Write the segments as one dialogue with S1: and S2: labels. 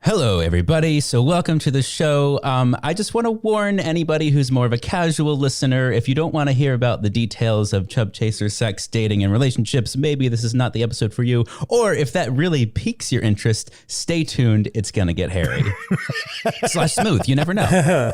S1: Hello, everybody. So welcome to the show. I just want to warn anybody who's more of a casual listener, if you don't want to hear about the details of Chub Chaser sex, dating, and relationships, maybe this is not the episode for you. Or if that really piques your interest, stay tuned. It's going to get hairy. / smooth. You never know.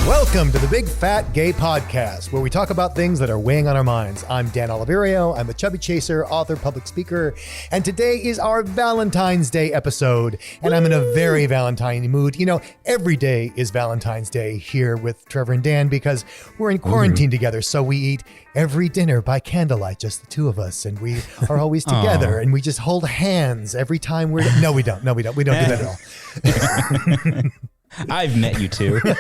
S2: Welcome to the Big Fat Gay Podcast, where we talk about things that are weighing on our minds. I'm Dan Oliverio. I'm a chubby chaser, author, public speaker, and today is our Valentine's Day episode, and I'm in a very Valentine mood. You know, every day is Valentine's Day here with Trevor and Dan because we're in quarantine together, so we eat every dinner by candlelight, just the two of us, and we are always together, and we just hold hands every time we're... No, we don't. We don't do that at all.
S1: I've met you two.
S2: But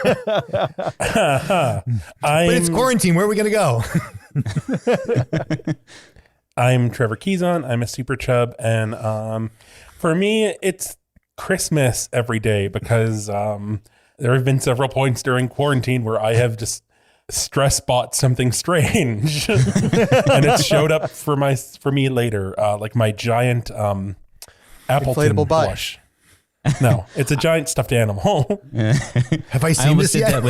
S2: it's quarantine. Where are we going to go?
S3: I'm Trevor Keyson. I'm a super chub. And for me, it's Christmas every day because there have been several points during quarantine where I have just stress bought something strange. And it showed up for me later, like my giant Appleton
S4: inflatable butt.
S3: plush. No, it's a giant stuffed animal.
S2: Have I seen this yet?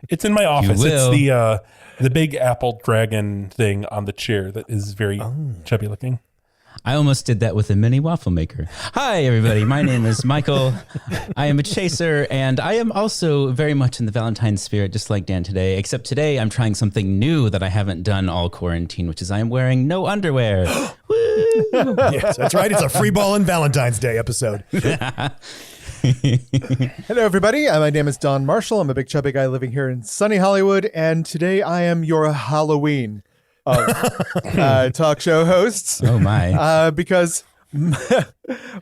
S3: It's in my office.
S1: will.
S3: It's the big apple dragon thing on the chair that is very chubby looking.
S1: I almost did that with a mini waffle maker. Hi, everybody. My name is Michael. I am a chaser, and I am also very much in the Valentine spirit, just like Dan today, except today I'm trying something new that I haven't done all quarantine, which is I am wearing no underwear. Woo!
S2: Yes, that's right. It's a free ball and Valentine's Day episode.
S4: Hello, everybody. My name is Don Marshall. I'm a big chubby guy living here in sunny Hollywood, and today I am your Halloween of talk show hosts.
S1: Oh, my.
S4: Because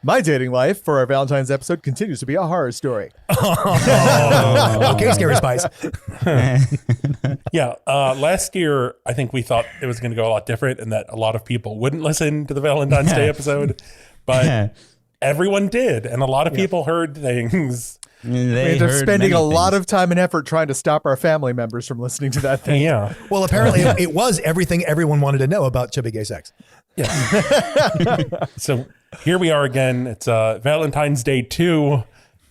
S4: my dating life for our Valentine's episode continues to be a horror story.
S2: Okay, Scary Spice.
S3: Yeah, last year I think we thought it was going to go a lot different and that a lot of people wouldn't listen to the Valentine's Day episode, but everyone did, and a lot of people heard things.
S4: We ended up spending a lot of time and effort trying to stop our family members from listening to that thing.
S3: Yeah.
S2: Well, apparently it was everything everyone wanted to know about chubby gay sex.
S3: Yeah. So here we are again. It's Valentine's Day 2,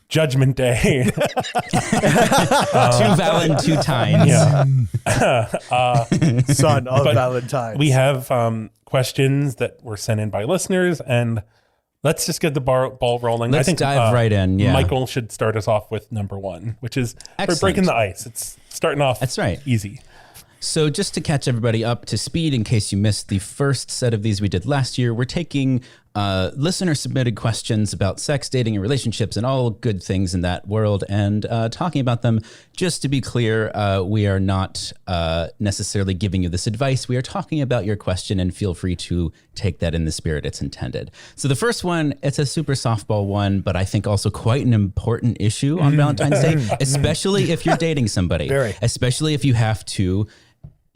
S3: Judgment Day.
S1: 2 Valentines.
S3: Yeah.
S4: Son of Valentine.
S3: We have questions that were sent in by listeners, and let's just get the ball rolling.
S1: Let's dive right in. Yeah.
S3: Michael should start us off with number 1, which is
S1: Excellent.
S3: we're breaking the ice. It's starting off
S1: That's right.
S3: easy.
S1: So just to catch everybody up to speed, in case you missed the first set of these we did last year, we're taking listener submitted questions about sex, dating, and relationships and all good things in that world and talking about them. Just to be clear, we are not necessarily giving you this advice. We are talking about your question, and feel free to take that in the spirit it's intended. So the first one, it's a super softball one, but I think also quite an important issue on Valentine's Day, especially if you're dating somebody, especially if you have to...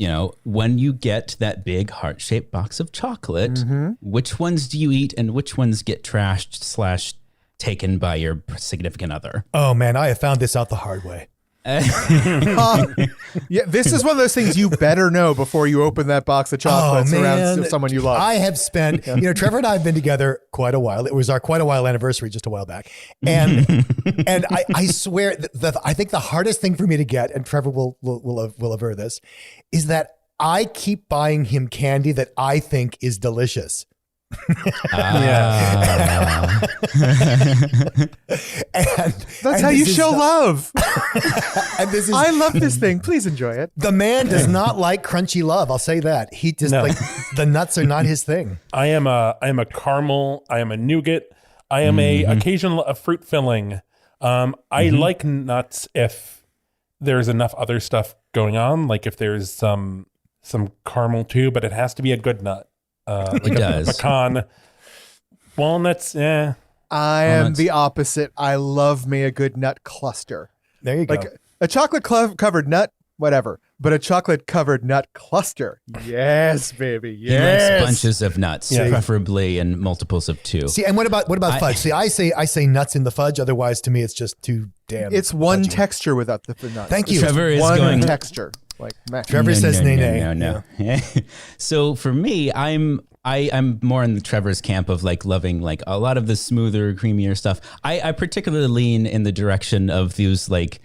S1: You know, when you get that big heart-shaped box of chocolate, which ones do you eat and which ones get trashed / taken by your significant other?
S2: Oh, man, I have found this out the hard way.
S4: Yeah, this is one of those things you better know before you open that box of chocolates around someone you love.
S2: I have spent, Trevor and I have been together quite a while. It was our quite a while anniversary just a while back. And I swear that I think the hardest thing for me to get, and Trevor will aver this, is that I keep buying him candy that I think is delicious.
S4: And that's how you show love.
S2: And this is,
S4: I love this thing. Please enjoy it.
S2: The man does not like crunchy love. I'll say that. He just like the nuts are not his thing.
S3: I am a caramel. I am a nougat. I am a fruit filling. I like nuts if there's enough other stuff going on. Like if there's some caramel too, but it has to be a good nut. Like
S1: it does.
S3: Pecan, walnuts.
S4: I am the opposite. I love me a good nut cluster.
S2: There you go.
S4: Like a chocolate covered nut, whatever. but a chocolate-covered nut cluster. Yes, baby.
S1: He
S4: Yes.
S1: likes bunches of nuts, preferably in multiples of 2.
S2: See, and what about fudge? See, I say nuts in the fudge. Otherwise, to me, it's just too damn.
S4: It's one
S2: fudgy.
S4: texture without the nuts.
S2: Thank you.
S1: Trevor is
S4: one
S1: going
S4: texture. Like meh.
S2: Trevor says nay nay.
S1: No. So for me, I'm more in the Trevor's camp of like loving like a lot of the smoother, creamier stuff. I particularly lean in the direction of these like,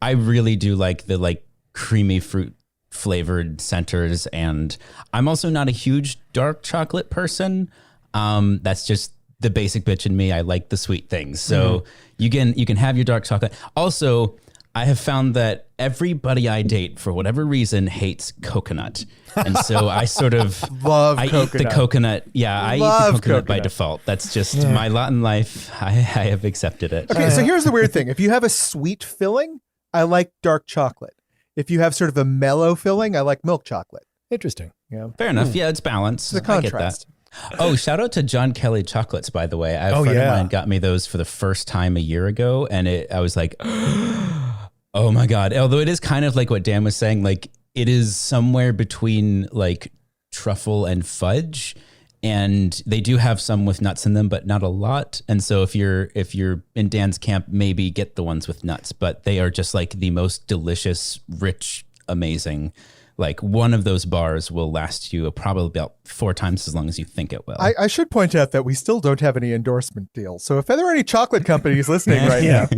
S1: I really do like the like creamy fruit flavored centers, and I'm also not a huge dark chocolate person. That's just the basic bitch in me. I like the sweet things. So you can have your dark chocolate. Also, I have found that everybody I date, for whatever reason, hates coconut. And so I sort of eat the coconut. Yeah, I eat the coconut by default. That's just my lot in life. I have accepted it.
S4: Okay, so here's the weird thing. If you have a sweet filling, I like dark chocolate. If you have sort of a mellow filling, I like milk chocolate.
S2: Interesting.
S4: Yeah.
S1: Fair enough. Yeah, it's balanced.
S4: It's a contrast.
S1: I get that. Oh, shout out to John Kelly chocolates, by the way. A friend of mine got me those for the first time a year ago, and I was like, oh my God. Although it is kind of like what Dan was saying, like it is somewhere between like truffle and fudge. And they do have some with nuts in them, but not a lot. And so if you're in Dan's camp, maybe get the ones with nuts, but they are just like the most delicious, rich, amazing. Like one of those bars will last you probably about 4 times as long as you think it will.
S4: I should point out that we still don't have any endorsement deals. So if there are any chocolate companies listening right now,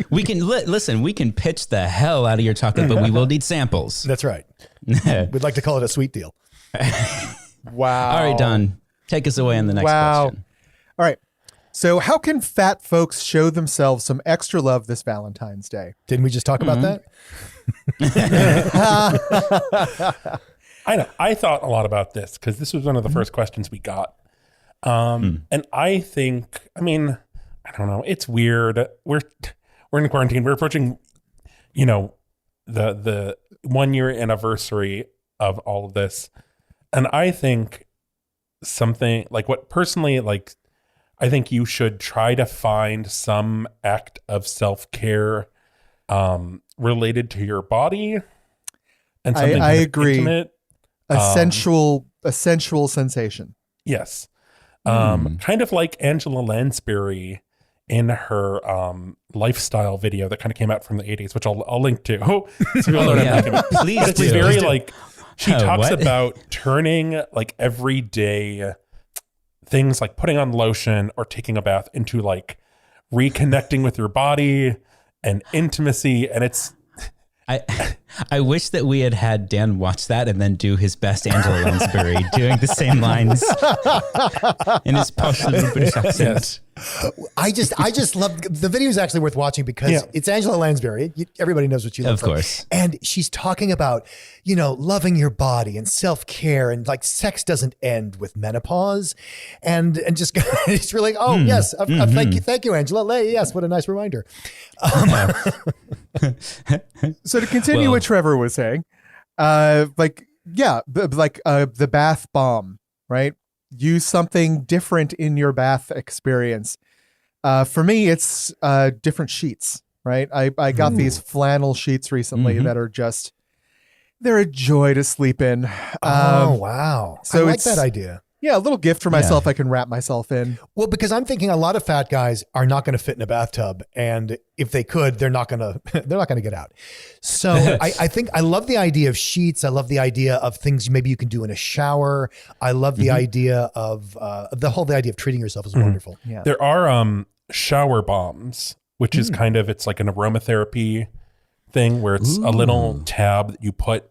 S1: we can listen. We can pitch the hell out of your chocolate, but we will need samples.
S2: That's right. We'd like to call it a sweet deal.
S4: Wow.
S1: All right, Don, take us away on the next question.
S4: All right. So how can fat folks show themselves some extra love this Valentine's Day?
S2: Didn't we just talk about that?
S3: I know. I thought a lot about this because this was one of the first questions we got. And I think, I mean, I don't know. It's weird. We're in quarantine. We're approaching, the 1 year anniversary of all of this. And I think something like what personally, like, I think you should try to find some act of self-care related to your body and something
S4: I agree.
S3: Intimate.
S4: A sensual sensation.
S3: Yes. Kind of like Angela Lansbury in her lifestyle video that kind of came out from the 80s, which I'll link to. So people know what I'm thinking about.
S1: Please
S3: it's
S1: do.
S3: very like, she talks
S1: what?
S3: about turning like everyday things like putting on lotion or taking a bath into like reconnecting with your body and intimacy. And it's,
S1: I wish that we had Dan watch that and then do his best Angela Lansbury doing the same lines in his posh little British accent.
S2: I just love the video is actually worth watching because it's Angela Lansbury. Everybody knows what she looks like. Of course. And she's talking about, loving your body and self-care and like sex doesn't end with menopause and just it's really, yes. Thank you, Angela. Yes. What a nice reminder.
S4: So to continue what Trevor was saying, the bath bomb, right? Use something different in your bath experience. For me, it's different sheets, right? I got these flannel sheets recently that are just, they're a joy to sleep in.
S2: Wow. So I like that idea.
S4: Yeah, a little gift for myself I can wrap myself in.
S2: Well, because I'm thinking a lot of fat guys are not going to fit in a bathtub, and if they could, they're not going to get out. So I think I love the idea of sheets. I love the idea of things maybe you can do in a shower. I love the idea of the idea of treating yourself is wonderful.
S4: Yeah.
S3: There are shower bombs, which is kind of, it's like an aromatherapy thing where it's a little tab that you put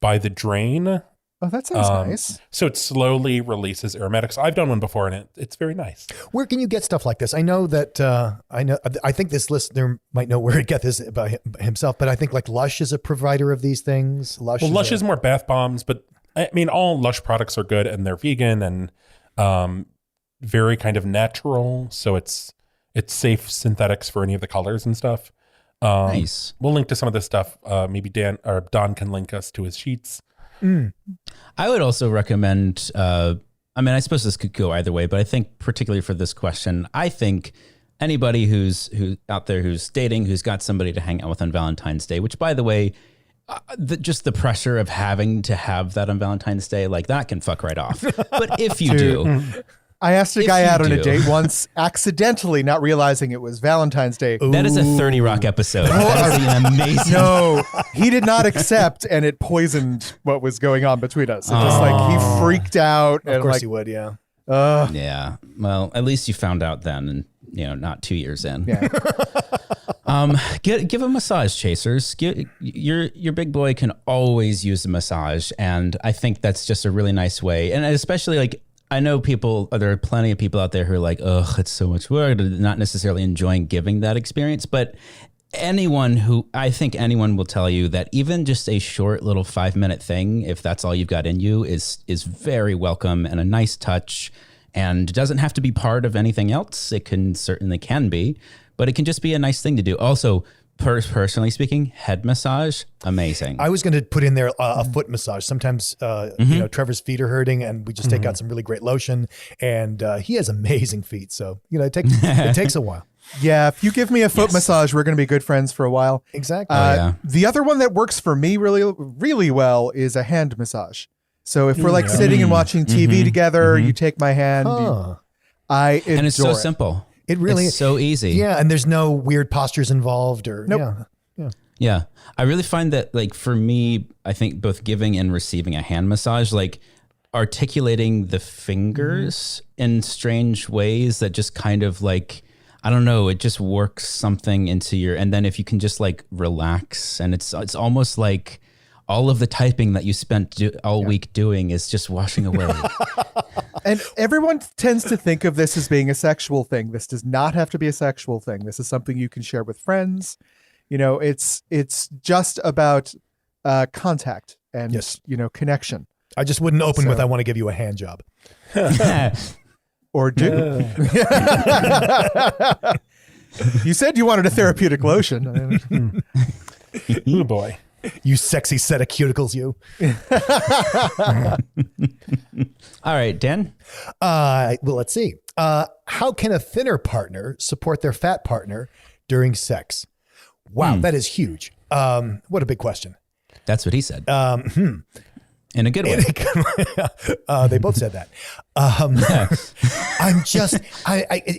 S3: by the drain.
S4: Oh, that sounds nice.
S3: So it slowly releases aromatics. I've done one before, and it's very nice.
S2: Where can you get stuff like this? I know that I think this listener might know where to get this by himself, but I think like Lush is a provider of these things. Lush is more
S3: bath bombs, but I mean, all Lush products are good, and they're vegan and very kind of natural. So it's safe synthetics for any of the colors and stuff.
S1: Nice.
S3: We'll link to some of this stuff. Maybe Dan or Don can link us to his sheets.
S1: I would also recommend, I suppose this could go either way, but I think particularly for this question, I think anybody who's out there, who's dating, who's got somebody to hang out with on Valentine's Day, which by the way, just the pressure of having to have that on Valentine's Day, like that can fuck right off. But if you do,
S4: I asked a guy out on a date once, accidentally not realizing it was Valentine's Day.
S1: that is a 30 Rock episode. That is an amazing.
S4: No, he did not accept, and it poisoned what was going on between us. It just like he freaked out.
S2: Of course
S4: like,
S2: he would, yeah.
S1: Yeah. Well, at least you found out then, and not 2 years in.
S4: Yeah.
S1: Give a massage, chasers. Your big boy can always use a massage, and I think that's just a really nice way. And especially like, I know there are plenty of people out there who are like, ugh, it's so much work, not necessarily enjoying giving that experience. But I think anyone will tell you that even just a short little 5-minute thing, if that's all you've got in you, is very welcome and a nice touch, and doesn't have to be part of anything else. It certainly can be, but it can just be a nice thing to do. Also, personally speaking, head massage, amazing.
S2: I was going to put in there a foot massage. Sometimes, Trevor's feet are hurting, and we just take out some really great lotion. And he has amazing feet, so it takes a while.
S4: Yeah, if you give me a foot massage, we're going to be good friends for a while.
S2: Exactly.
S4: The other one that works for me really, really well is a hand massage. So if we're like sitting and watching TV together, you take my hand. I adore
S1: and it's so
S4: it.
S1: simple.
S2: It really
S1: is so easy.
S2: Yeah, and there's no weird postures involved or
S4: Nope.
S1: Yeah. I really find that, like, for me, I think both giving and receiving a hand massage, like articulating the fingers in strange ways that just kind of like, I don't know, it just works something into and then if you can just like relax, and it's almost like all of the typing that you spent all week doing is just washing away.
S4: And everyone tends to think of this as being a sexual thing. This does not have to be a sexual thing. This is something you can share with friends. It's just about contact and connection.
S2: I just wouldn't open with, I want to give you a hand job.
S4: Or do. You said you wanted a therapeutic lotion.
S3: Oh boy.
S2: You sexy set of cuticles, you.
S1: All right, Dan.
S2: Well, let's see. How can a thinner partner support their fat partner during sex? Wow, that is huge. What a big question.
S1: That's what he said. In a good way.
S2: They both said that.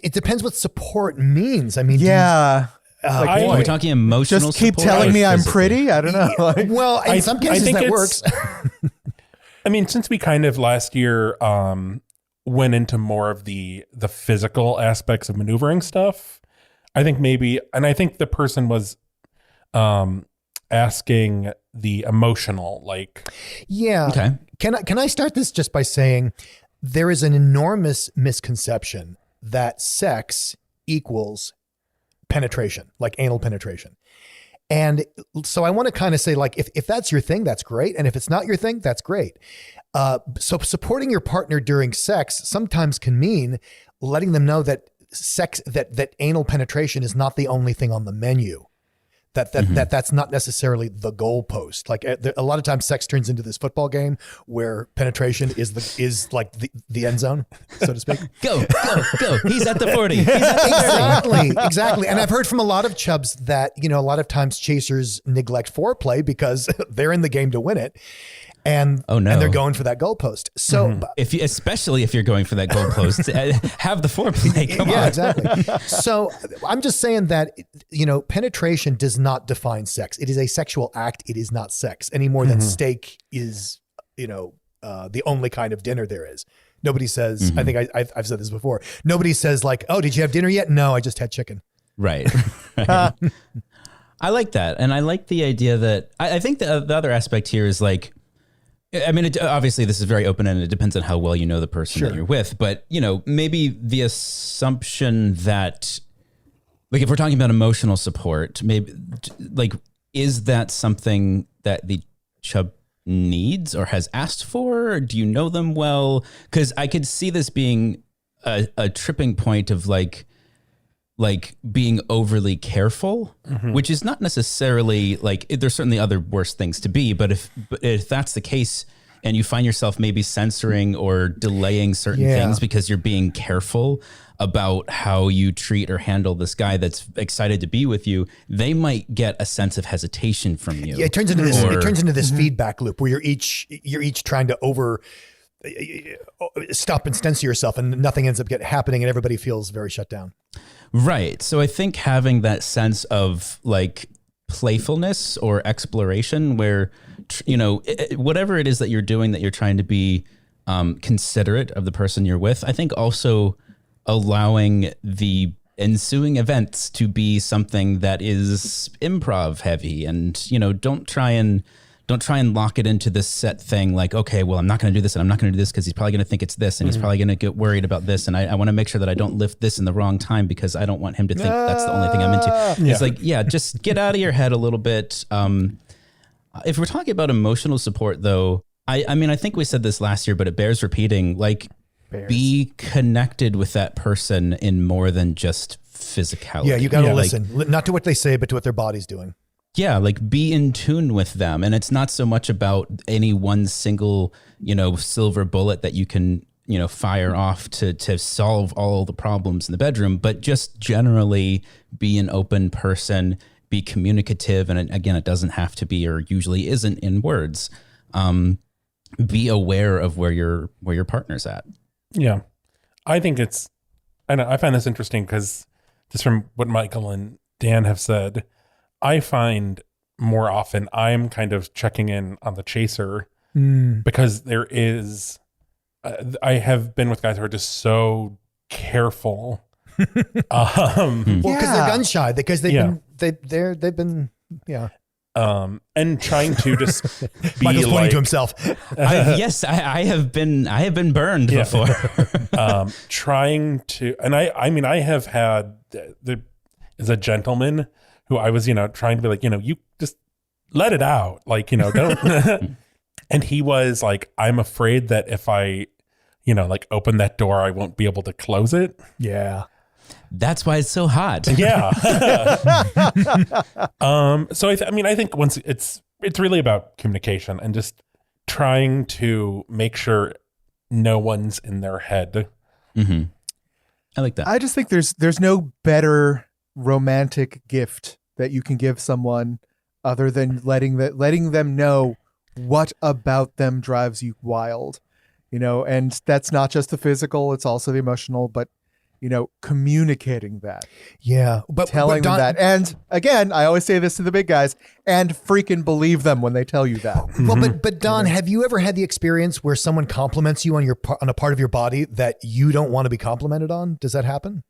S2: It depends what support means. I mean,
S4: Yeah.
S1: Are we talking emotional
S4: Just keep
S1: support
S4: telling
S1: or
S4: me I'm
S1: physical?
S4: pretty. I don't know.
S2: well, in some cases
S3: think
S2: that works.
S3: I mean, since we kind of last year went into more of the physical aspects of maneuvering stuff, I think maybe, and I think the person was asking the emotional, like.
S2: Yeah.
S1: Okay.
S2: Can I start this just by saying there is an enormous misconception that sex equals penetration, like anal penetration. And so I want to kind of say, like, if that's your thing, that's great. And if it's not your thing, that's great. So supporting your partner during sex sometimes can mean letting them know that that anal penetration is not the only thing on the menu. That's not necessarily the goalpost. Like a lot of times sex turns into this football game where penetration is like the end zone, so to speak.
S1: Go. He's at the 40. He's at the
S2: Exactly. And I've heard from a lot of chubs that, a lot of times chasers neglect foreplay because they're in the game to win it. And and they're going for that goalpost. So
S1: especially if you're going for that goalpost, have the foreplay. Come on.
S2: Yeah, exactly. So I'm just saying that, penetration does not define sex. It is a sexual act. It is not sex any more than steak is, the only kind of dinner there is. Nobody says, I think I've said this before. Nobody says like, oh, did you have dinner yet? No, I just had chicken.
S1: Right. I like that. And I like the idea that I think the other aspect here is like, I mean, obviously this is very open-ended. It depends on how well you know the person that you're with. But, maybe the assumption that, like, if we're talking about emotional support, maybe, like, is that something that the chub needs or has asked for? Or do you know them well? Because I could see this being a tripping point of, like being overly careful, which is not necessarily like, there's certainly other worse things to be, but if that's the case, and you find yourself maybe censoring or delaying certain things because you're being careful about how you treat or handle this guy that's excited to be with you, they might get a sense of hesitation from you.
S2: Yeah, it turns into this. It turns into this feedback loop where you're each trying to stop and censor yourself, and nothing ends up happening, and everybody feels very shut down.
S1: Right. So I think having that sense of like playfulness or exploration, where whatever it is that you're doing, that you're trying to be considerate of the person you're with. I think also allowing the ensuing events to be something that is improv heavy, and don't try and lock it into this set thing like, okay, well, I'm not going to do this and I'm not going to do this because he's probably going to think it's this, and he's probably going to get worried about this, and I want to make sure that I don't lift this in the wrong time because I don't want him to think that's the only thing I'm into. It's like, just get out of your head a little bit. If we're talking about emotional support, though, I mean, I think we said this last year, but it bears repeating. Like, be connected with that person in more than just physicality.
S2: Yeah, you got to listen, not to what they say, but to what their body's doing.
S1: Yeah, like be in tune with them. And it's not so much about any one single, silver bullet that you can, fire off to solve all the problems in the bedroom, but just generally be an open person, be communicative. And again, it doesn't have to be, or usually isn't, in words. Be aware of where your partner's at.
S3: Yeah. I think I find this interesting because just from what Michael and Dan have said, I find more often I'm kind of checking in on the chaser because there is, I have been with guys who are just so careful.
S2: Well, because they're gun shy, because they've been.
S3: And trying to just be
S2: Michael's pointing to himself.
S1: I have been burned before.
S3: Trying to, and I have had as a gentleman who I was, trying to be like, you just let it out. Like, don't. And he was like, I'm afraid that if I, open that door, I won't be able to close it.
S2: Yeah.
S1: That's why it's so hot.
S3: Yeah. So I think once it's really about communication and just trying to make sure no one's in their head.
S1: Mm-hmm. I like that.
S4: I just think there's no better romantic gift that you can give someone other than letting them know what about them drives you wild, and that's not just the physical, it's also the emotional, but communicating that.
S2: Yeah.
S4: But telling them that. And again, I always say this to the big guys, and freaking believe them when they tell you that.
S2: Well, but Don, have you ever had the experience where someone compliments you on a part of your body that you don't want to be complimented on? Does that happen?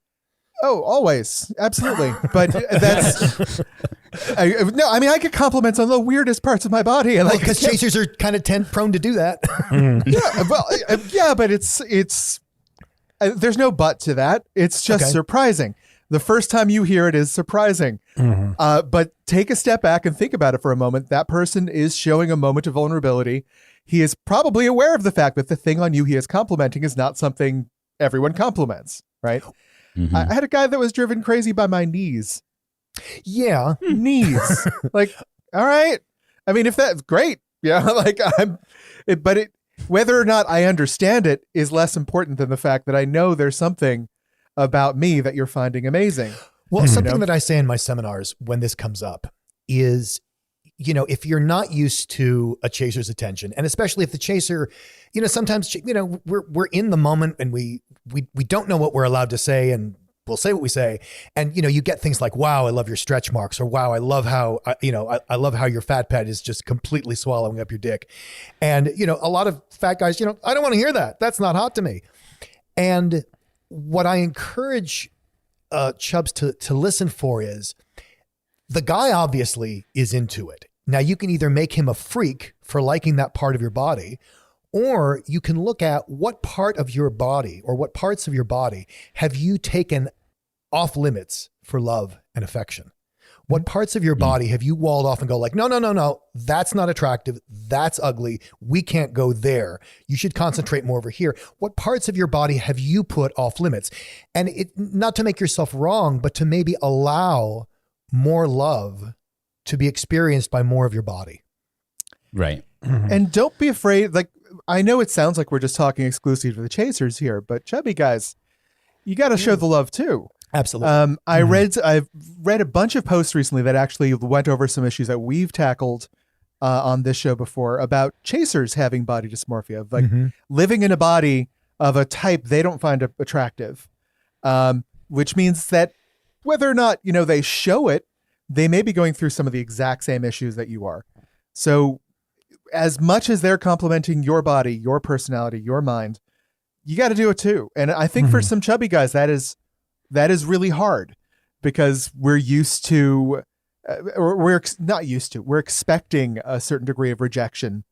S4: Oh, always. Absolutely. But that's, I get compliments on the weirdest parts of my body. And
S2: because chasers are kind of prone to do that.
S4: But it's, there's no but to that. It's just surprising. The first time you hear it is surprising. Mm-hmm. But take a step back and think about it for a moment. That person is showing a moment of vulnerability. He is probably aware of the fact that the thing on you he is complimenting is not something everyone compliments, right? Mm-hmm. I had a guy that was driven crazy by my knees.
S2: Yeah.
S4: Knees. Like, all right. I mean, if that's great. Yeah. Whether or not I understand it is less important than the fact that I know there's something about me that you're finding amazing.
S2: Well, something that I say in my seminars when this comes up is, if you're not used to a chaser's attention, and especially if the chaser, sometimes, we're in the moment and we don't know what we're allowed to say, and we'll say what we say. And, you get things like, wow, I love your stretch marks, or wow, I love how, I love how your fat pad is just completely swallowing up your dick. And, a lot of fat guys, I don't want to hear that. That's not hot to me. And what I encourage Chubbs to listen for is the guy obviously is into it. Now you can either make him a freak for liking that part of your body, or you can look at what part of your body or what parts of your body have you taken off limits for love and affection? What parts of your body have you walled off and go like, no, that's not attractive. That's ugly. We can't go there. You should concentrate more over here. What parts of your body have you put off limits? And not to make yourself wrong, but to maybe allow more love to be experienced by more of your body.
S1: Right.
S4: Mm-hmm. And don't be afraid. Like, I know it sounds like we're just talking exclusive to the Chasers here, but chubby guys, you got to show the love too.
S2: Absolutely.
S4: I've read a bunch of posts recently that actually went over some issues that we've tackled on this show before about chasers having body dysmorphia, like living in a body of a type they don't find attractive, which means that whether or not, they show it, they may be going through some of the exact same issues that you are. So as much as they're complimenting your body, your personality, your mind, you got to do it too. And I think for some chubby guys, that is really hard because we're used to, we're not used to, we're expecting a certain degree of rejection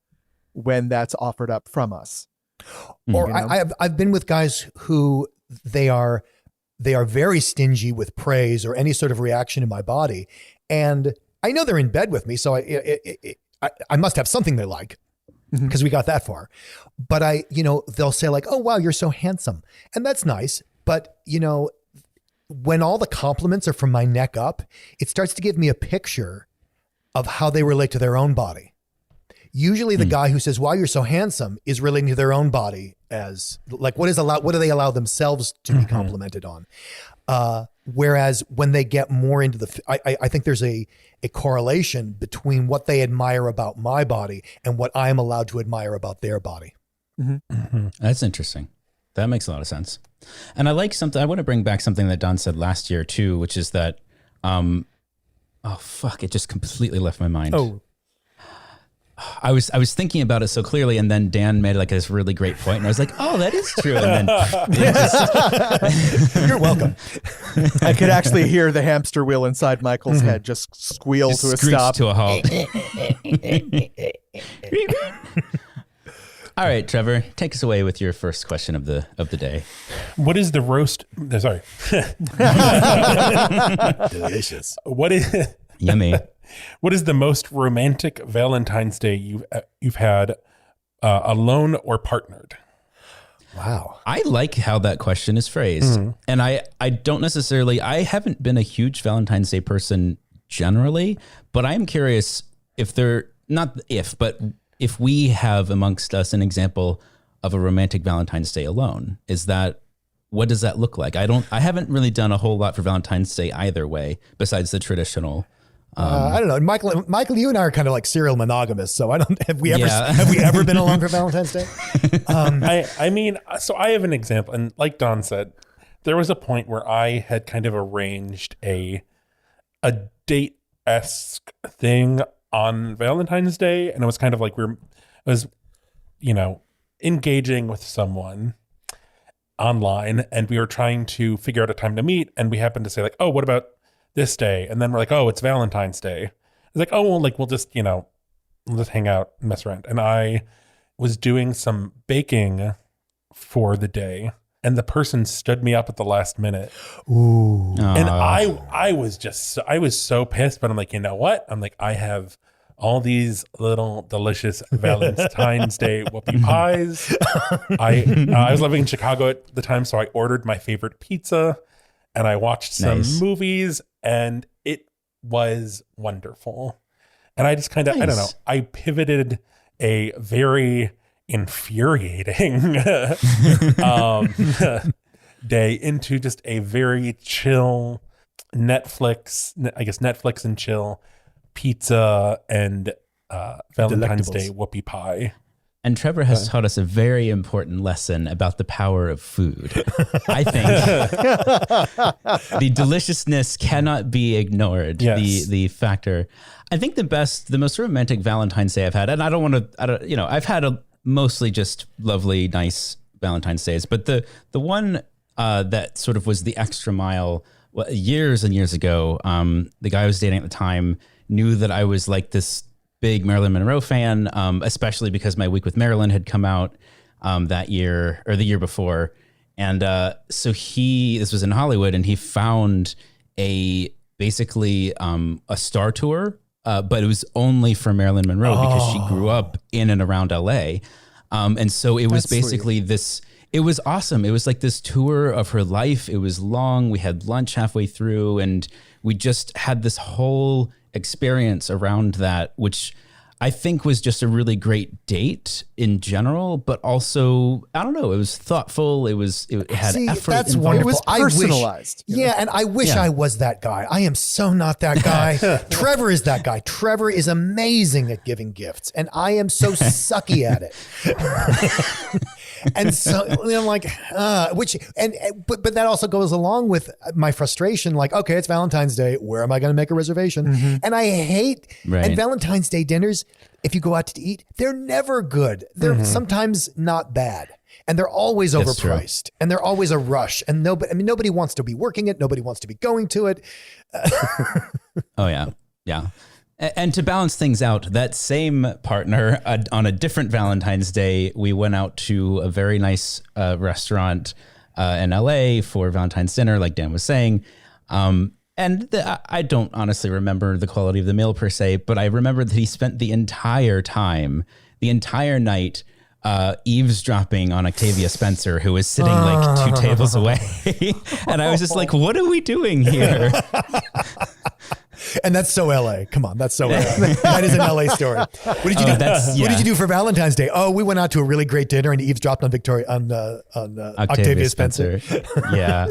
S4: when that's offered up from us.
S2: Or I've been with guys who they are very stingy with praise or any sort of reaction in my body. And I know they're in bed with me. So I must have something they like because we got that far. But they'll say like, oh, wow, you're so handsome. And that's nice. But, when all the compliments are from my neck up, it starts to give me a picture of how they relate to their own body. Usually the guy who says, wow, you're so handsome is relating to their own body as like, what do they allow themselves to be complimented on? Whereas when they get more into I think there's a correlation between what they admire about my body and what I am allowed to admire about their body.
S1: That's interesting. That makes a lot of sense. And I want to bring back something that Don said last year too, which is that, it just completely left my mind.
S2: Oh,
S1: I was thinking about it so clearly, and then Dan made like this really great point, and I was like, "Oh, that is true." And then
S2: you're welcome.
S4: I could actually hear the hamster wheel inside Michael's head just squeal to a stop.
S1: To a halt. All right, Trevor, take us away with your first question of the day.
S3: What is the roast? Sorry.
S2: Delicious.
S3: What is
S1: yummy?
S3: What is the most romantic Valentine's Day you've had, alone or partnered?
S2: Wow.
S1: I like how that question is phrased. And I don't necessarily, I haven't been a huge Valentine's Day person generally, but I'm curious if we have amongst us an example of a romantic Valentine's Day alone. What does that look like? I haven't really done a whole lot for Valentine's Day either way, besides the traditional.
S2: I don't know. Michael, you and I are kind of like serial monogamists. So have we ever been alone for Valentine's Day?
S3: So I have an example. And like Don said, there was a point where I had kind of arranged a date-esque thing on Valentine's Day. And it was kind of like engaging with someone online, and we were trying to figure out a time to meet. And we happened to say like, oh, what about this day? And then we're like, oh, it's Valentine's Day. It's like, oh, well, like we'll just hang out and mess around. And I was doing some baking for the day, and the person stood me up at the last minute.
S2: Ooh.
S3: And I was so pissed, but I'm like, you know what? I'm like, I have all these little delicious Valentine's Day whoopie pies. I was living in Chicago at the time, so I ordered my favorite pizza and I watched some movies, and it was wonderful. And I just kind of, I don't know, I pivoted a very infuriating day into just a very chill Netflix and chill pizza and Valentine's Day whoopie pie.
S1: And Trevor has taught us a very important lesson about the power of food. I think the deliciousness cannot be ignored.
S3: Yes.
S1: The factor. I think the most romantic Valentine's Day I've had, and I've had a mostly just lovely, nice Valentine's Days, but the one that sort of was the extra mile years and years ago, the guy I was dating at the time knew that I was like this big Marilyn Monroe fan, especially because my Week with Marilyn had come out that year or the year before. And so this was in Hollywood, and he found basically a star tour, but it was only for Marilyn Monroe because she grew up in and around LA. And so it was basically this, it was awesome. It was like this tour of her life. It was long. We had lunch halfway through, and we just had this whole experience around that, which I think was just a really great date in general, but also, I don't know, it was thoughtful. It had effort.
S2: That's
S1: involved.
S2: wonderful.
S4: It was personalized.
S2: Yeah, and I wish I was that guy. I am so not that guy. Trevor is that guy. Trevor is amazing at giving gifts, and I am so sucky at it. And so I'm like, but that also goes along with my frustration. Like, okay, it's Valentine's Day. Where am I going to make a reservation? And I hate, and Valentine's Day dinners, if you go out to eat, they're never good. They're sometimes not bad. And they're always overpriced, and they're always a rush. And nobody wants to be working it. Nobody wants to be going to it.
S1: Oh yeah. Yeah. And to balance things out, that same partner on a different Valentine's Day, we went out to a very nice restaurant in LA for Valentine's dinner, like Dan was saying. I don't honestly remember the quality of the meal per se, but I remember that he spent the entire night, eavesdropping on Octavia Spencer, who was sitting like 2 tables away. And I was just like, what are we doing here?
S2: And that's so LA. Come on, that's so LA. That is an LA story. What did you do? What did you do for Valentine's Day? Oh, we went out to a really great dinner and eavesdropped on Octavia Spencer.
S1: Yeah.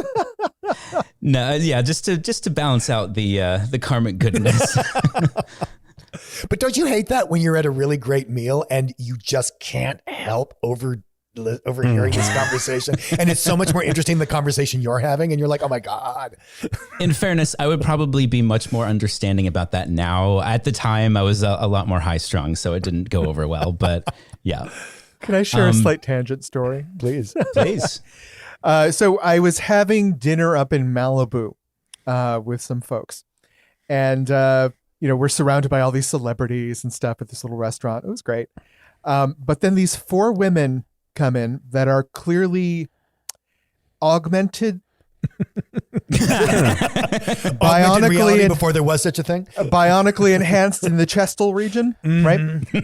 S1: No, yeah, just to balance out the karmic goodness.
S2: But don't you hate that when you're at a really great meal and you just can't help overhearing this conversation, and it's so much more interesting the conversation you're having, and you're like, oh my God.
S1: In fairness, I would probably be much more understanding about that now. At the time, I was a lot more high strung, so it didn't go over well. But yeah.
S4: Can I share a slight tangent story?
S2: Please.
S4: So I was having dinner up in Malibu with some folks, and we're surrounded by all these celebrities and stuff at this little restaurant. It was great. But then these 4 women come in that are clearly augmented
S2: bionically before there was such a thing,
S4: bionically enhanced in the chestal region, right?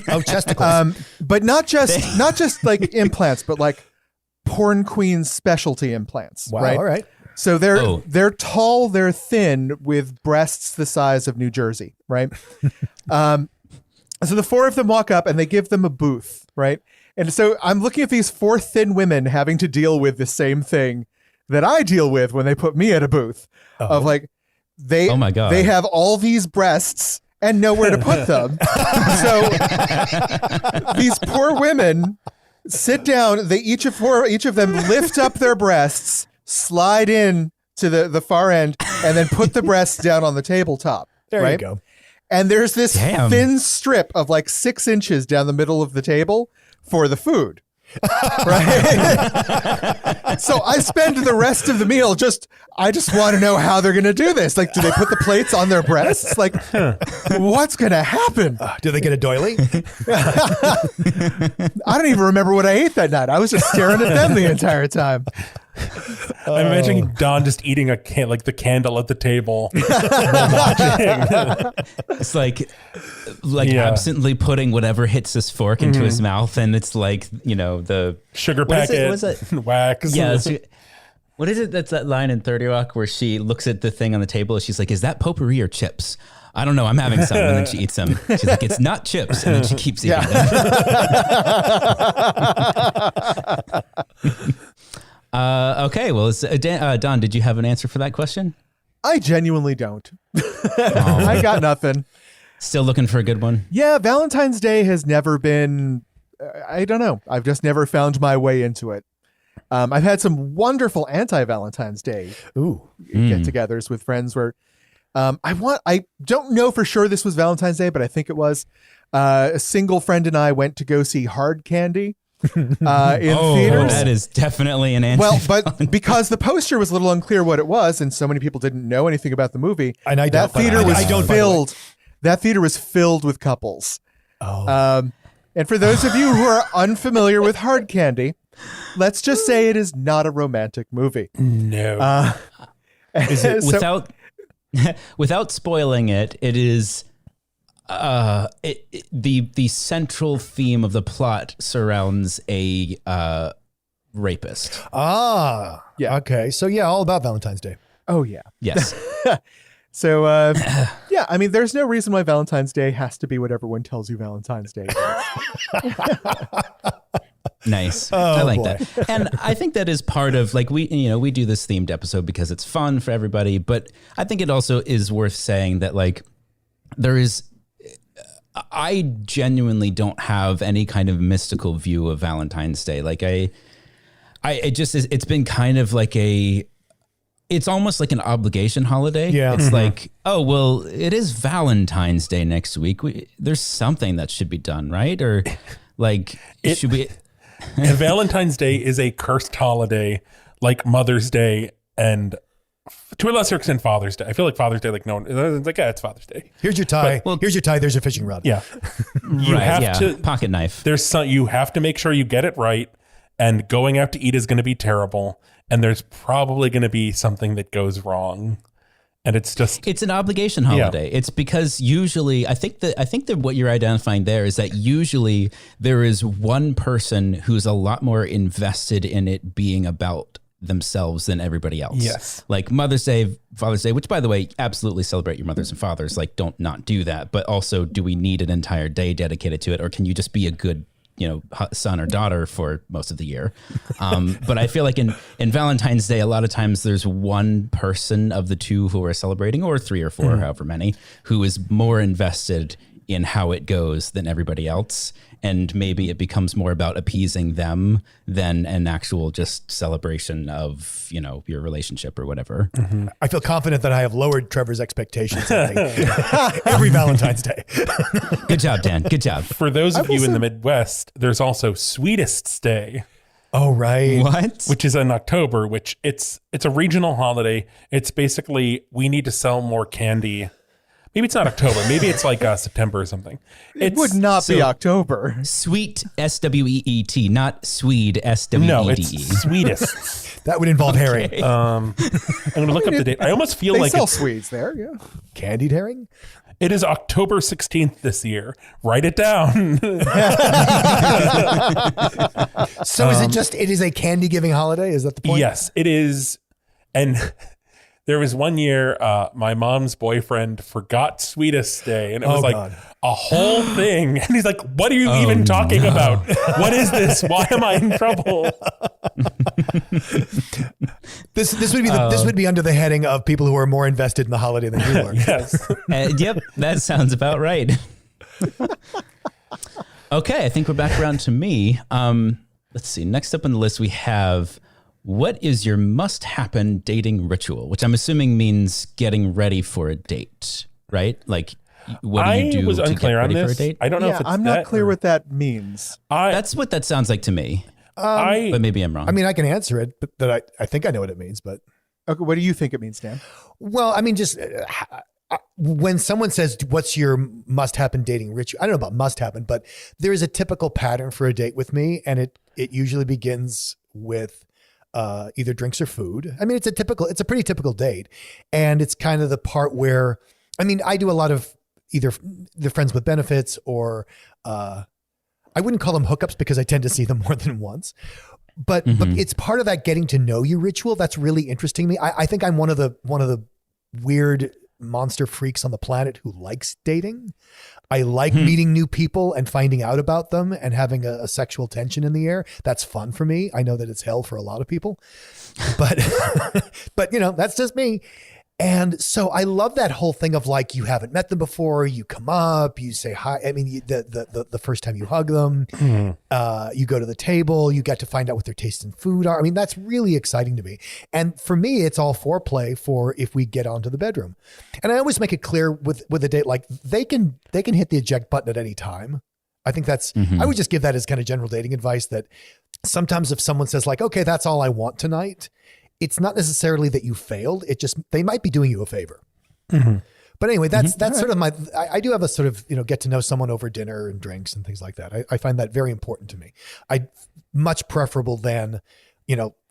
S2: Oh, chesticles.
S4: But not just like implants, but like porn queen specialty implants.
S2: Wow,
S4: right?
S2: All right.
S4: So they're tall, they're thin, with breasts the size of New Jersey, right? So the 4 of them walk up and they give them a booth, right? And so I'm looking at these 4 thin women having to deal with the same thing that I deal with when they put me at a booth of like, oh my God, they have all these breasts and nowhere to put them. So these poor women sit down. They each of them lift up their breasts, slide in to the far end, and then put the breasts down on the tabletop.
S2: There you go.
S4: And there's this thin strip of like 6 inches down the middle of the table for the food. Right. So I spend the rest of the meal I just want to know how they're going to do this. Like, do they put the plates on their breasts? Like, what's going to happen?
S2: Do they get a doily?
S4: I don't even remember what I ate that night. I was just staring at them the entire time.
S3: I'm imagining Don just eating the candle at the table.
S1: It's like absently putting whatever hits his fork into his mouth, and it's like, the
S3: sugar packet,
S1: what is it?
S3: Wax.
S1: Yeah. What is it? That's that line in 30 Rock where she looks at the thing on the table. She's like, "Is that potpourri or chips?" I don't know. I'm having some. And then she eats them. She's like, "It's not chips." And then she keeps eating them. Okay. Well, Don, did you have an answer for that question?
S4: I genuinely don't. I got nothing.
S1: Still looking for a good one?
S4: Yeah. Valentine's Day has never been, I don't know. I've just never found my way into it. I've had some wonderful anti-Valentine's Day get-togethers with friends where I don't know for sure this was Valentine's Day, but I think it was. A single friend and I went to go see Hard Candy in theaters.
S1: That is definitely an answer.
S4: Well, but because the poster was a little unclear what it was, and so many people didn't know anything about the movie,
S2: and
S4: that theater was filled with couples. And for those of you who are unfamiliar with Hard Candy, let's just say it is not a romantic movie.
S3: No.
S1: Is it without spoiling it? It is the central theme of the plot surrounds a rapist.
S2: Yeah. Okay. So all about Valentine's Day.
S4: Oh yeah.
S1: Yes.
S4: So Yeah, I mean, there's no reason why Valentine's Day has to be what everyone tells you Valentine's Day is.
S1: Nice.
S2: Oh,
S1: I like
S2: boy.
S1: that. And I think that is part of like we do this themed episode because it's fun for everybody, but I think it also is worth saying that like I genuinely don't have any kind of mystical view of Valentine's Day. Like it's been kind of like it's almost like an obligation holiday.
S2: Yeah.
S1: It's like, oh, well, it is Valentine's Day next week. There's something that should be done, right? Or like, should we?
S3: And Valentine's Day is a cursed holiday like Mother's Day and to a lesser extent Father's Day. I feel like Father's Day, like no one, it's like, yeah, it's Father's Day.
S2: Here's your tie.
S1: Well,
S2: here's your tie. There's your fishing rod.
S3: Yeah. You have to,
S1: pocket knife.
S3: you have to make sure you get it right. And going out to eat is going to be terrible. And there's probably going to be something that goes wrong. And it's
S1: an obligation holiday. Yeah. It's because usually I think that what you're identifying there is that usually there is one person who's a lot more invested in it being about themselves than everybody else.
S3: Yes.
S1: Like Mother's Day, Father's Day, which by the way, absolutely celebrate your mothers and fathers. Like don't not do that. But also, do we need an entire day dedicated to it? Or can you just be a good son or daughter for most of the year. But I feel like in Valentine's Day, a lot of times there's one person of the two who are celebrating, or three or four, however many, who is more invested in how it goes than everybody else. And maybe it becomes more about appeasing them than an actual just celebration of, your relationship or whatever.
S2: Mm-hmm. I feel confident that I have lowered Trevor's expectations every Valentine's Day.
S1: Good job, Dan. Good job.
S3: For those of you in the Midwest, there's also Sweetest Day.
S2: Oh, right.
S1: What?
S3: Which is in October, which it's a regional holiday. It's basically, we need to sell more candy. Maybe it's not October. Maybe it's like September or something.
S4: It would not be October.
S1: Sweet, SWEET, not Swede, SWEEDE.
S3: No, it's Sweetest.
S2: That would involve herring.
S3: I'm going to look up the date. I almost feel like
S4: sell Swedes there, yeah.
S2: Candied herring?
S3: It is October 16th this year. Write it down.
S2: So it is a candy giving holiday? Is that the point?
S3: Yes, it is. And there was one year, my mom's boyfriend forgot Sweetest Day, and it was a whole thing. And he's like, "What are you even talking about? What is this? Why am I in trouble?"
S2: This would be under the heading of people who are more invested in the holiday than you are.
S3: Yes.
S1: Yep, that sounds about right. Okay, I think we're back around to me. Let's see. Next up on the list, we have. What is your must-happen dating ritual? Which I'm assuming means getting ready for a date, right? Like, what do you do
S3: was
S1: to
S3: unclear
S1: get ready
S3: on this.
S1: for a date?
S3: I don't know if it's
S4: I'm not clear what that means.
S1: That's what that sounds like to me. But maybe I'm wrong.
S2: I mean, I can answer it, but I think I know what it means. But
S4: okay, what do you think it means, Dan?
S2: Well, I mean, just when someone says, "What's your must-happen dating ritual?" I don't know about must-happen, but there is a typical pattern for a date with me, and it usually begins with either drinks or food. I mean, it's a pretty typical date. And it's kind of the part where, I mean, I do a lot of either the friends with benefits or, I wouldn't call them hookups because I tend to see them more than once, but it's part of that getting to know you ritual. That's really interesting to me. I think I'm one of the weird monster freaks on the planet who likes dating. I like meeting new people and finding out about them and having a sexual tension in the air. That's fun for me. I know that it's hell for a lot of people, but that's just me. And so I love that whole thing of like, you haven't met them before, you come up, you say hi. I mean, the first time you hug them, you go to the table, you get to find out what their tastes in food are. I mean, that's really exciting to me. And for me, it's all foreplay for if we get onto the bedroom. And I always make it clear with a date, like they can hit the eject button at any time. I think that's, I would just give that as kind of general dating advice that sometimes if someone says like, okay, that's all I want tonight, it's not necessarily that you failed. It just, they might be doing you a favor. But anyway, that's sort of I do have a sort of, get to know someone over dinner and drinks and things like that. I find that very important to me. Much preferable than,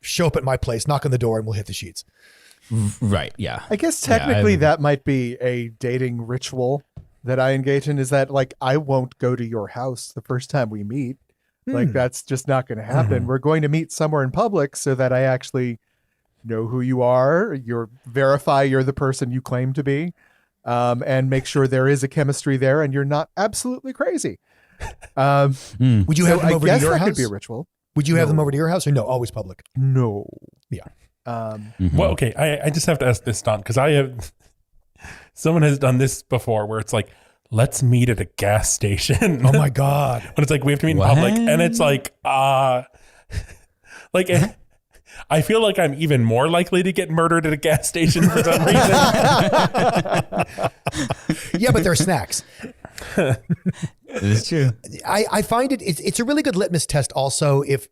S2: show up at my place, knock on the door and we'll hit the sheets.
S1: Right. Yeah.
S4: I guess technically that might be a dating ritual that I engage in, is that like, I won't go to your house the first time we meet. Like that's just not going to happen. We're going to meet somewhere in public so that I actually know who you are, verify you're the person you claim to be. and make sure there is a chemistry there and you're not absolutely crazy.
S2: Would you have them over to your
S4: that
S2: house?
S4: Could be a ritual.
S2: Would you have them over to your house, or no? Always public.
S4: No.
S2: Yeah.
S3: Well, okay. I just have to ask this, Don, because someone has done this before where it's like, let's meet at a gas station.
S2: Oh my God.
S3: But it's like, we have to meet in public. And it's like, I feel like I'm even more likely to get murdered at a gas station for some reason.
S2: Yeah, but there are snacks.
S1: It is true.
S2: I find it's a really good litmus test also if,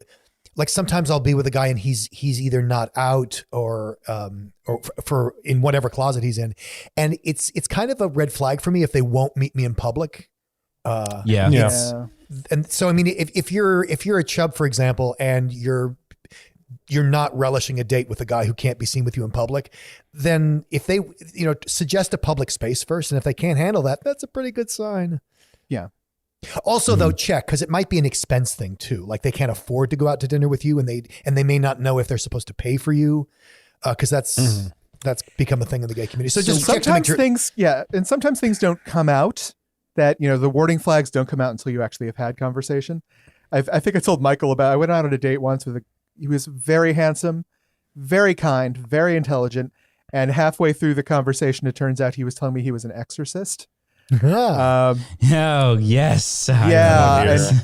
S2: like, sometimes I'll be with a guy and he's either not out or for in whatever closet he's in, and it's kind of a red flag for me if they won't meet me in public.
S1: Yeah.
S2: And so I mean, if you're a chub, for example, and you're not relishing a date with a guy who can't be seen with you in public, then if they suggest a public space first, and if they can't handle that, that's a pretty good sign.
S4: Yeah.
S2: Also, though, check, because it might be an expense thing too. Like they can't afford to go out to dinner with you, and they may not know if they're supposed to pay for you, because that's become a thing in the gay community. So just check to make sure.
S4: And sometimes things don't come out. That the warning flags don't come out until you actually have had conversation. I think I told Michael I went out on a date once he was very handsome, very kind, very intelligent, and halfway through the conversation, it turns out he was telling me he was an exorcist.
S1: Oh yes,
S4: and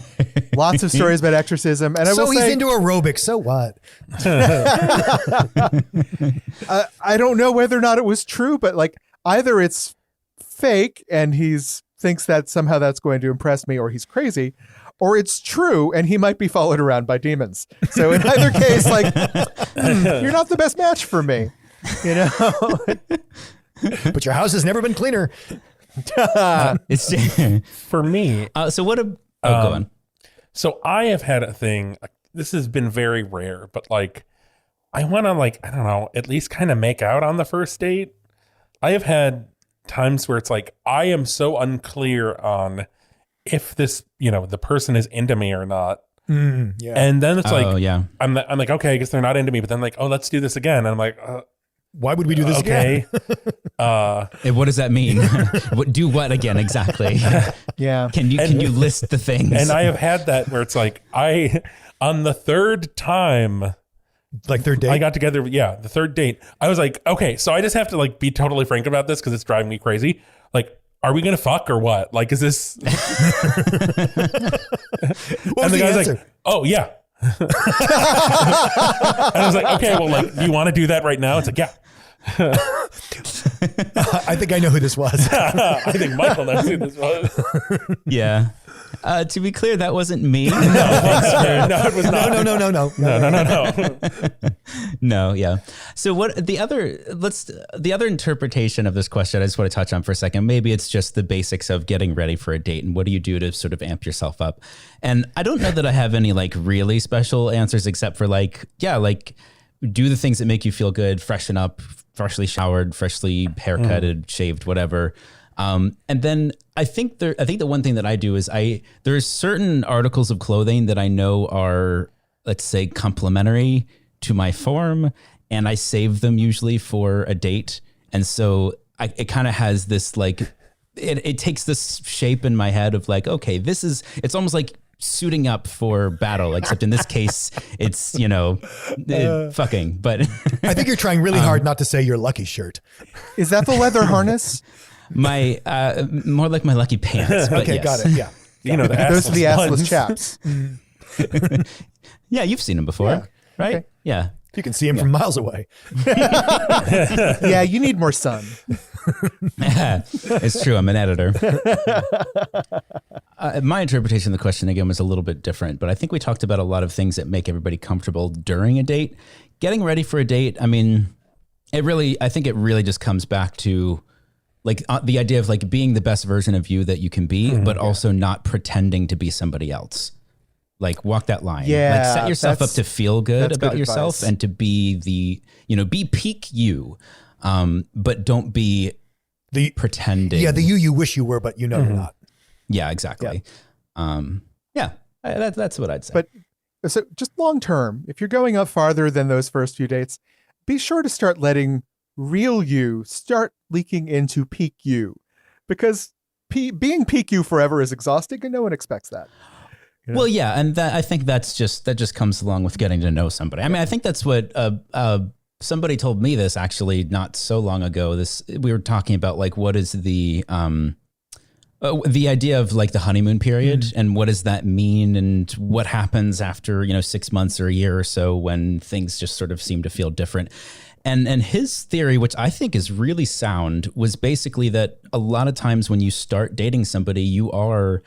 S4: lots of stories about exorcism. And I will
S2: he's
S4: say,
S2: into aerobics. So what?
S4: I don't know whether or not it was true, but like either it's fake and thinks that somehow that's going to impress me, or he's crazy, or it's true and he might be followed around by demons. So in either case, like you're not the best match for me,
S2: But your house has never been cleaner.
S1: It's
S3: for me.
S1: So what? Go on.
S3: So I have had a thing. This has been very rare, but like, I want to I don't know, at least kind of make out on the first date. I have had times where it's like I am so unclear on if this the person is into me or not.
S2: Yeah.
S3: And then it's like,
S1: yeah.
S3: I'm like, okay, I guess they're not into me. But then like, oh, let's do this again. And I'm like,
S2: why would we do this again?
S1: What does that mean? Do what again exactly?
S4: Yeah.
S1: Can you list the things?
S3: And I have had that where it's like on the third time,
S2: like third date,
S3: I got together. Yeah, the third date. I was like, okay, so I just have to like be totally frank about this because it's driving me crazy. Like, are we gonna fuck or what? Like, is this?
S2: What was
S3: and the guy's
S2: answer?
S3: like, oh yeah. And I was like, okay, well, like, do you want to do that right now? It's like, yeah.
S2: I think I know who this was.
S3: I think Michael knows who this was.
S1: Yeah. To be clear, that wasn't me.
S3: No, it was not.
S2: No.
S1: No, yeah. So the other interpretation of this question I just want to touch on for a second. Maybe it's just the basics of getting ready for a date and what do you do to sort of amp yourself up. And I don't know that I have any like really special answers except for do the things that make you feel good, freshen up, freshly showered, freshly haircutted, shaved, whatever. And then I think the one thing that I do is there's certain articles of clothing that I know are, let's say, complementary to my form, and I save them usually for a date. And so it kind of has this like, it takes this shape in my head of like, okay, it's almost like suiting up for battle, except in this case, it's, fucking. But
S2: I think you're trying really hard not to say your lucky shirt.
S4: Is that the leather harness?
S1: My more like my lucky pants. But
S2: Okay,
S1: yes.
S2: got it. Yeah.
S4: Those are the assless chaps.
S1: Yeah, you've seen them before, right?
S4: Okay.
S1: Yeah.
S2: You can see him from miles away.
S4: Yeah, you need more sun.
S1: It's true. I'm an editor. My interpretation of the question again was a little bit different, but I think we talked about a lot of things that make everybody comfortable during a date. Getting ready for a date, I mean, I think it really just comes back to like the idea of like being the best version of you that you can be, but also not pretending to be somebody else. Like walk that line.
S4: Yeah,
S1: like set yourself up to feel good about
S4: good
S1: yourself
S4: advice.
S1: and to be be peak you, but don't be
S2: The
S1: pretending.
S2: Yeah, the you wish you were, but you're not.
S1: Yeah, exactly. That's what I'd say.
S4: But so just long term, if you're going up farther than those first few dates, be sure to start letting real you start leaking into peak you, because being peak you forever is exhausting, and no one expects that. You know?
S1: Well, yeah, and I think that just comes along with getting to know somebody. I mean, I think that's what somebody told me this actually not so long ago. We were talking about like what is the idea of like the honeymoon period and what does that mean and what happens after 6 months or a year or so when things just sort of seem to feel different. And his theory, which I think is really sound, was basically that a lot of times when you start dating somebody, you are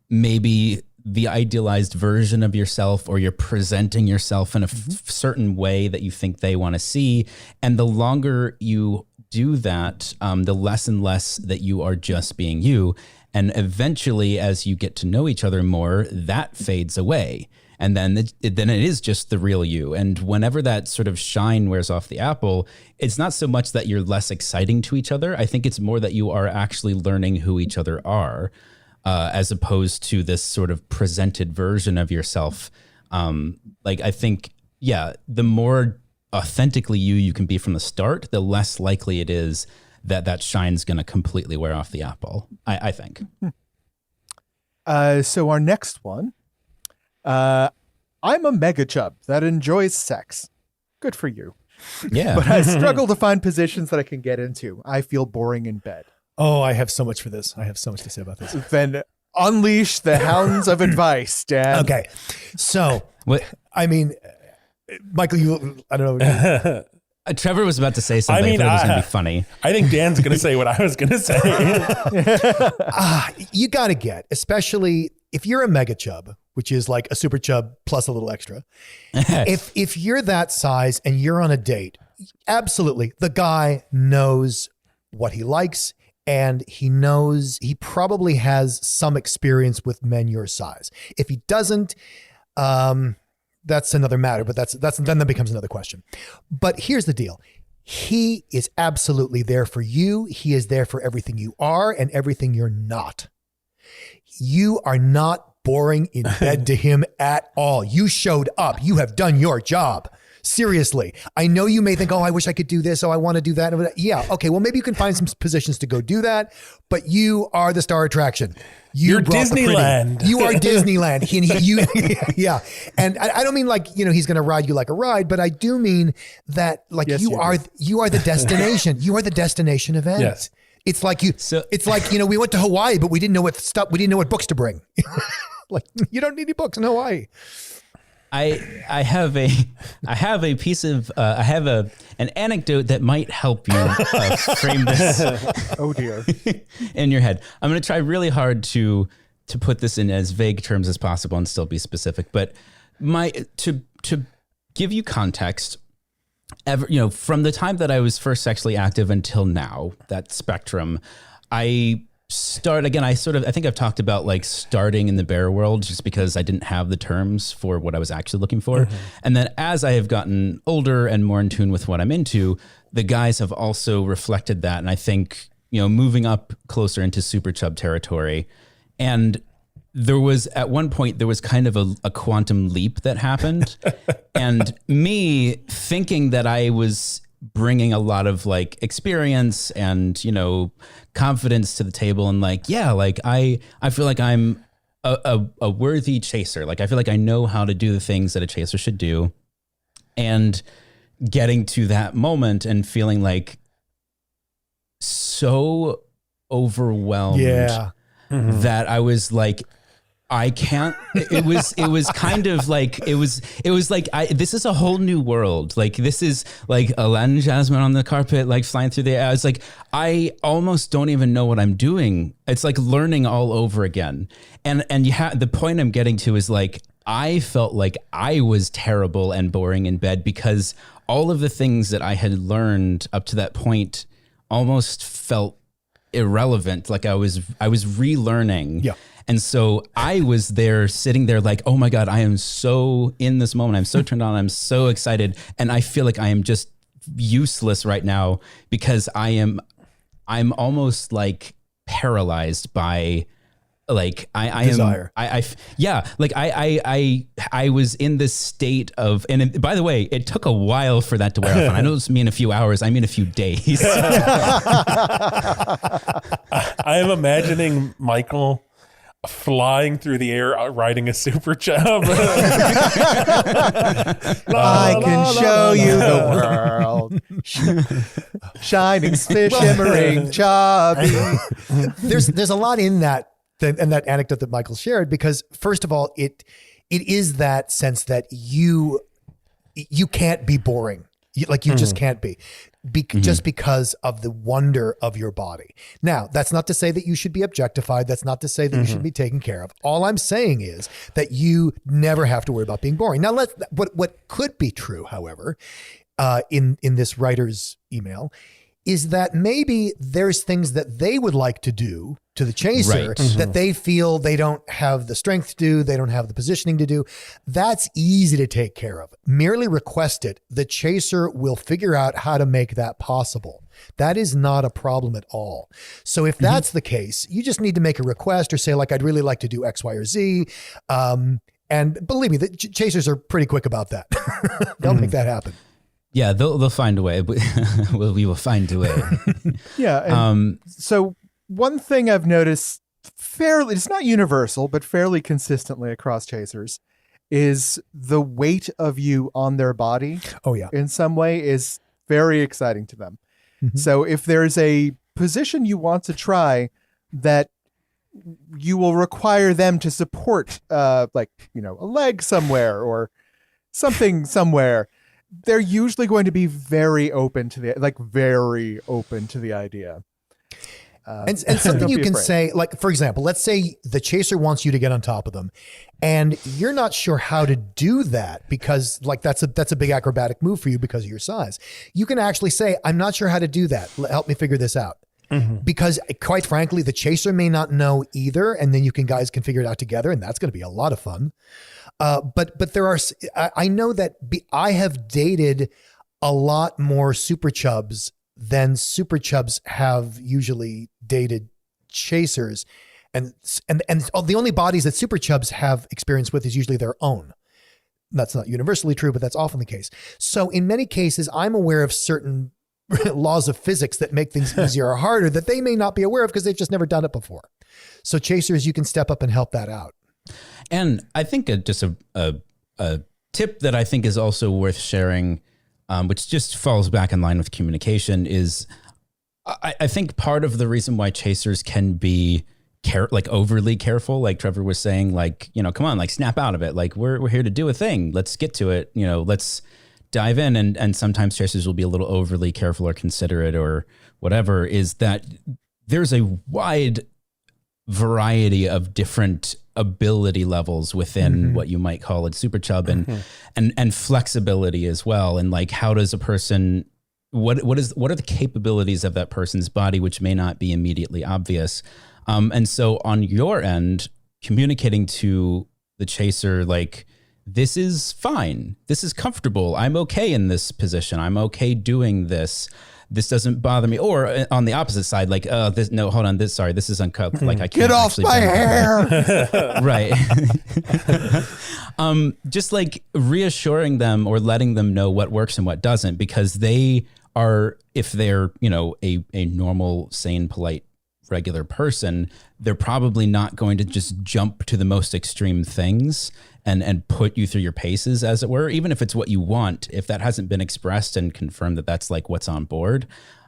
S1: maybe the idealized version of yourself, or you're presenting yourself in a certain way that you think they want to see. And the longer you do that, the less and less that you are just being you. And eventually, as you get to know each other more, that fades away. And then it is just the real you. And whenever that sort of shine wears off the apple, it's not so much that you're less exciting to each other. I think it's more that you are actually learning who each other are, as opposed to this sort of presented version of yourself. I think, the more authentically you can be from the start, the less likely it is that shine's going to completely wear off the apple, I think.
S4: So our next one, I'm a mega chub that enjoys sex. Good for you.
S1: Yeah.
S4: But I struggle to find positions that I can get into. I feel boring in bed.
S2: Oh, I have so much for this. I have so much to say about this.
S4: Then unleash the hounds of advice, Dan.
S2: Okay. So,
S1: What?
S2: I mean, Michael, I don't know.
S1: Trevor was about to say something. I thought it was going to be funny.
S3: I think Dan's going to say what I was going to say.
S2: You got to get, especially if you're a mega chub, which is like a super chub plus a little extra. If you're that size and you're on a date, absolutely, the guy knows what he likes, and he probably has some experience with men your size. If he doesn't, that's another matter, but then that becomes another question. But here's the deal. He is absolutely there for you. He is there for everything you are and everything you're not. You are not boring in bed to him at all. You showed up. You have done your job. Seriously. I know you may think, oh, I wish I could do this. Oh, I want to do that. Yeah. Okay. Well, maybe you can find some positions to go do that, but you are the star attraction.
S3: You're Disneyland.
S2: You are Disneyland. Yeah. And I don't mean like, he's going to ride you like a ride, but I do mean that like
S4: Yes,
S2: you are the destination. You are the destination event.
S3: Yes.
S2: It's like we went to Hawaii, but we didn't know what books to bring. Like, you don't need any books in Hawaii.
S1: I have a piece of an anecdote that might help you frame this.
S4: Oh dear.
S1: In your head. I'm going to try really hard to put this in as vague terms as possible and still be specific. But to give you context, from the time that I was first sexually active until now, that spectrum, I think I've talked about like starting in the bear world just because I didn't have the terms for what I was actually looking for. Mm-hmm. And then as I have gotten older and more in tune with what I'm into, the guys have also reflected that. And I think, moving up closer into super chub territory, and at one point there was kind of a quantum leap that happened. And me thinking that I was bringing a lot of like experience and, confidence to the table, and like, I feel like I'm a worthy chaser. Like, I feel like I know how to do the things that a chaser should do, and getting to that moment and feeling like so overwhelmed that I was like, I can't, it was kind of like, it was like, this is a whole new world. Like, this is like Aladdin Jasmine on the carpet, like flying through the air. I was like, I almost don't even know what I'm doing. It's like learning all over again. And the point I'm getting to is like, I felt like I was terrible and boring in bed because all of the things that I had learned up to that point almost felt irrelevant. Like I was relearning. Yeah. And so I was there sitting there like, oh my God, I am so in this moment. I'm so turned on. I'm so excited. And I feel like I am just useless right now because I'm almost like paralyzed by Like I
S2: Desire.
S1: I was in this state of, and by the way, it took a while for that to wear off. And I don't just mean a few hours, I mean a few days.
S3: I am imagining Michael flying through the air riding a super chub.
S4: I can show you the world. Shining, shimmering, chubby.
S2: There's a lot in that anecdote that Michael shared, because first of all, it is that sense that you can't be boring. You just can't be. Just because of the wonder of your body. Now, that's not to say that you should be objectified. That's not to say that you should be taken care of. All I'm saying is that you never have to worry about being boring. Now, what could be true, however, in this writer's email, is that maybe there's things that they would like to do to the chaser that they feel they don't have the strength to do, they don't have the positioning to do. That's easy to take care of. Merely request it. The chaser will figure out how to make that possible. That is not a problem at all. So if that's the case, you just need to make a request or say, like, I'd really like to do X, Y, or Z. And believe me, the chasers are pretty quick about that. They'll make that happen.
S1: Yeah, they'll find a way. We will find a way.
S4: Yeah. And so one thing I've noticed it's not universal, but fairly consistently across chasers, is the weight of you on their body.
S2: Oh, yeah.
S4: In some way is very exciting to them. So if there's a position you want to try that you will require them to support, like, a leg somewhere or something somewhere, they're usually going to be very open to the idea.
S2: And something you can say, like, for example, let's say the chaser wants you to get on top of them and you're not sure how to do that because, like, that's a big acrobatic move for you because of your size. You can actually say, I'm not sure how to do that. Help me figure this out. Because quite frankly, the chaser may not know either. And then guys can figure it out together. And that's going to be a lot of fun. But there are, I know that I have dated a lot more super chubs than super chubs have usually dated chasers. And the only bodies that super chubs have experience with is usually their own. That's not universally true, but that's often the case. So in many cases, I'm aware of certain laws of physics that make things easier or harder that they may not be aware of because they've just never done it before. So chasers, you can step up and help that out.
S1: And I think just a tip that I think is also worth sharing, which just falls back in line with communication, is I think part of the reason why chasers can be overly careful, like Trevor was saying, like, come on, like, snap out of it. Like, we're here to do a thing. Let's get to it. Let's dive in. And sometimes chasers will be a little overly careful or considerate or whatever, is that there's a wide variety of different ability levels within what you might call a super chub and flexibility as well. And like, how does a person, what are the capabilities of that person's body, which may not be immediately obvious. And so on your end, communicating to the chaser, like, this is fine. This is comfortable. I'm okay in this position. I'm okay doing this. This doesn't bother me. Or on the opposite side, like, this is uncomfortable. Like, I can't
S4: get off my hair.
S1: Right. Just like reassuring them or letting them know what works and what doesn't, because they are, if they're, a normal, sane, polite, regular person, they're probably not going to just jump to the most extreme things and put you through your paces, as it were, even if it's what you want. If that hasn't been expressed and confirmed that that's like what's on board,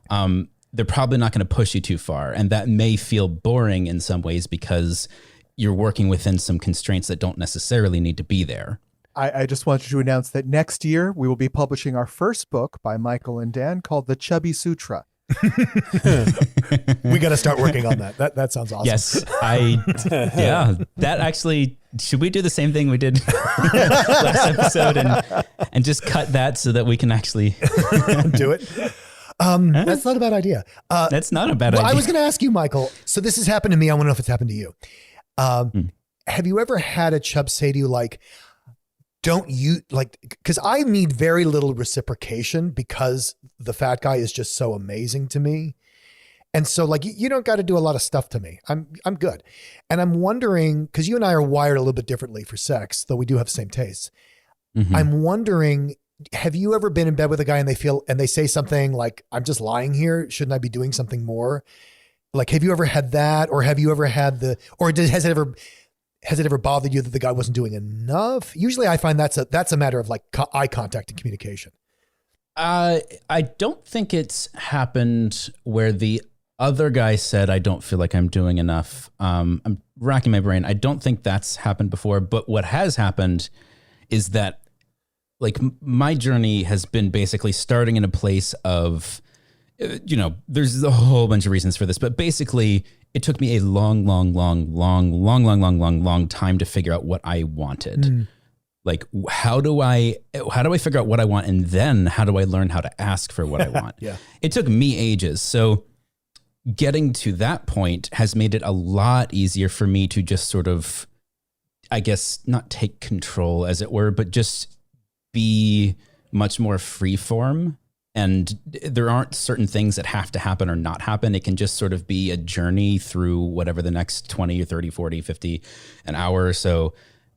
S1: they're probably not going to push you too far. And that may feel boring in some ways because you're working within some constraints that don't necessarily need to be there.
S4: I just wanted to announce that next year we will be publishing our first book by Michael and Dan called The Chubby Sutra.
S2: We got to start working on that. That sounds awesome.
S1: Yes, that actually, should we do the same thing we did last episode and just cut that so that we can actually
S2: do it? That's not a bad idea.
S1: That's not a bad idea.
S2: I was going to ask you, Michael. So this has happened to me. I want to know if it's happened to you. Have you ever had a chub say to you, like, don't you like, because I need very little reciprocation because the fat guy is just so amazing to me. And so like, you don't got to do a lot of stuff to me. I'm good. And I'm wondering, because you and I are wired a little bit differently for sex, though we do have the same tastes.
S1: Mhm.
S2: I'm wondering, have you ever been in bed with a guy and they say something like, I'm just lying here. Shouldn't I be doing something more? Like, have you ever had that? Or have you ever had has it ever bothered you that the guy wasn't doing enough? Usually I find that's a matter of like eye contact and communication.
S1: I don't think it's happened where the other guy said, I don't feel like I'm doing enough. I'm racking my brain. I don't think that's happened before, but what has happened is that like my journey has been basically starting in a place of, there's a whole bunch of reasons for this, but basically it took me a long time to figure out what I wanted. Like, how do I figure out what I want? And then how do I learn how to ask for what I want?
S2: Yeah.
S1: It took me ages. So getting to that point has made it a lot easier for me to just sort of, I guess, not take control as it were, but just be much more free form. And there aren't certain things that have to happen or not happen. It can just sort of be a journey through whatever the next 20 or 30, 40, 50, an hour or so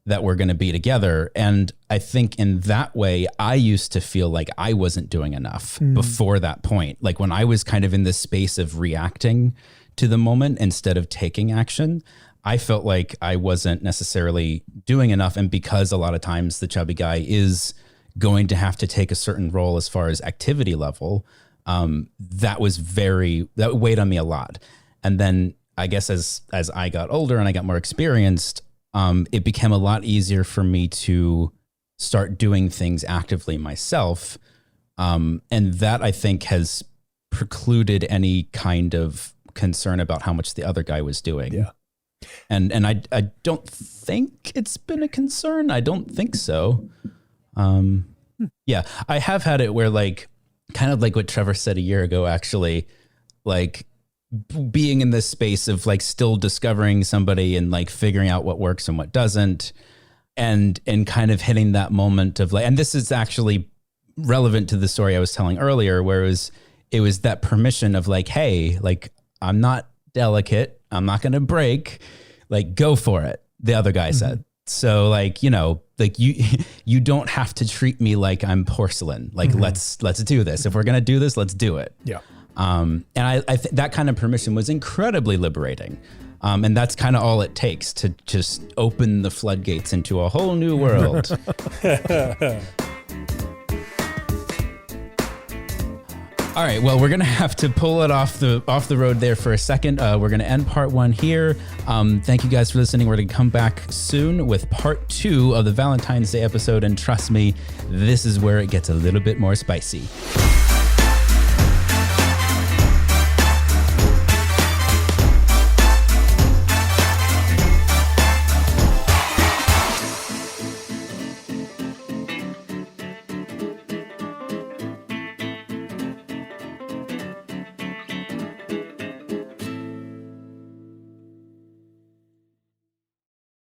S1: that we're going to be together. And I think in that way, I used to feel like I wasn't doing enough before that point. Like when I was kind of in this space of reacting to the moment instead of taking action, I felt like I wasn't necessarily doing enough. And because a lot of times the chubby guy is going to have to take a certain role as far as activity level, that weighed on me a lot. And then I guess as I got older and I got more experienced, it became a lot easier for me to start doing things actively myself. And that I think has precluded any kind of concern about how much the other guy was doing.
S2: Yeah.
S1: And I don't think it's been a concern. I don't think so. Yeah, I have had it where like, kind of like what Trevor said a year ago, actually, like being in this space of like still discovering somebody and like figuring out what works and what doesn't. And kind of hitting that moment of like, and this is actually relevant to the story I was telling earlier, where it was that permission of like, hey, like I'm not delicate. I'm not going to break, like go for it. The other guy said. So like, like you don't have to treat me like I'm porcelain. Like let's do this. If we're going to do this, let's do it.
S2: Yeah.
S1: And I that kind of permission was incredibly liberating. And that's kind of all it takes to just open the floodgates into a whole new world. All right, well, we're going to have to pull it off the road there for a second. We're going to end part 1 here. Thank you guys for listening. We're going to come back soon with part 2 of the Valentine's Day episode. And trust me, this is where it gets a little bit more spicy.